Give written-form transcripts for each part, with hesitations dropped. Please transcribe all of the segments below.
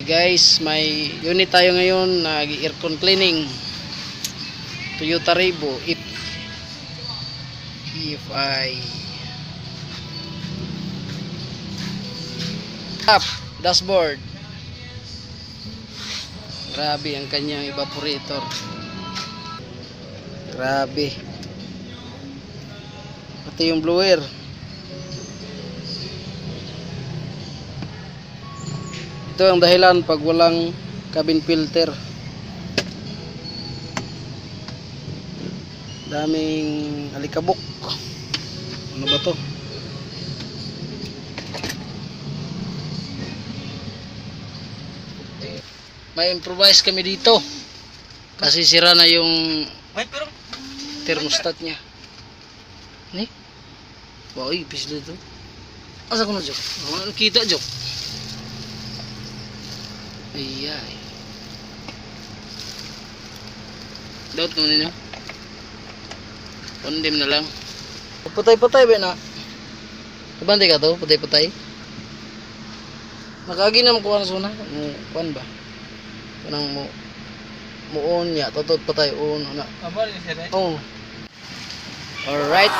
Guys, may unit tayo ngayon na aircon cleaning. Toyota Revo EFI. Up, dashboard. Grabe ang kanyang evaporator. Grabe. Pati yung blower. Ito ang dahilan pag walang cabin filter. Daming alikabok. Ano ba to? May improvise kami dito. Kasi sira na yung thermostat niya. Ni? Wow, ipis dito. Asa ko na, Jok? Ano kita, Jok? Ayay. Daot ko ninyo. Kondim na lang. Putay-putay ba na? Kabantay ka to? Putay-putay? Nakagi naman kuha na suna. Kuhan ba? Kanang muon niya. Totoo patay. Una. Oh. Alright.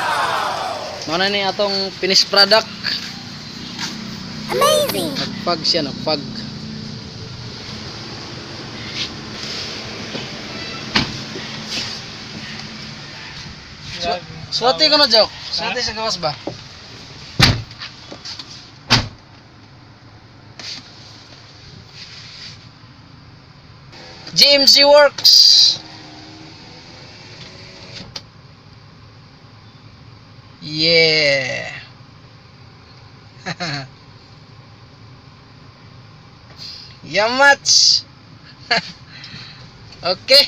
Mana ni atong finished product. Amazing. Nagpag siya. Nagpag. Swati ko na, Jok. Swati sa gawas ba? GMC Works. Yeah. Yamats. Okay.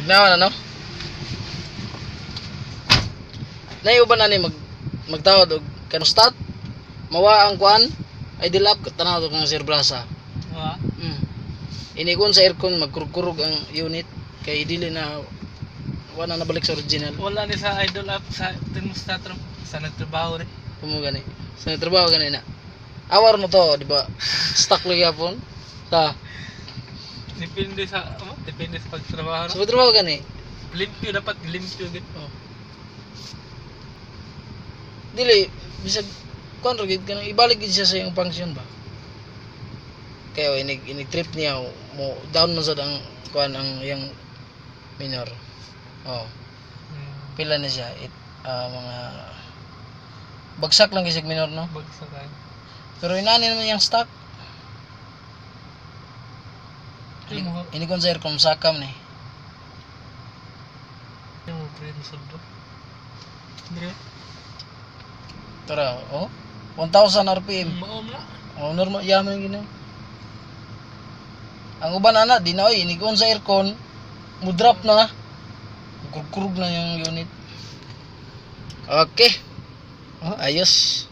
Bugnawan ano? Naiuban na ni magtawad og kanustat. Mawa ang kuan ay dilap tanaw to kang Sir Brasa. Wa. Inikon sa aircon magkurkurog ang unit kay dili na wala na balik sa original. Wala ni sa idol app sa thermostat sa nagtrabaho rin. Kumo gani. Sa trabaho gani na. Awar mo to, di ba? Stuck lagi hapon. Sa Depende sa pagtrabaho. sa trabaho gani. Limpyo dapat limpyo gid. Oh. Dili bisag kuan ra gid kanang ibalik gid siya sa iyang function ba. Kaya inig trip niya mo down man sad ang kuan ang iyang minor. Oh. Pila na siya mga bagsak lang gisig minor no. Bagsakan. Pero inani naman yung stock. Ini kon sa aircon sakam ni. Yung print sudo. Dire. Tara, oh. 1000 RPM. Mao na. Oh, normal yaman gini. Ang uban ana di na oy inikon sa aircon, mo drop na. Kurkurog na yung unit. Okay. Oh, ayos.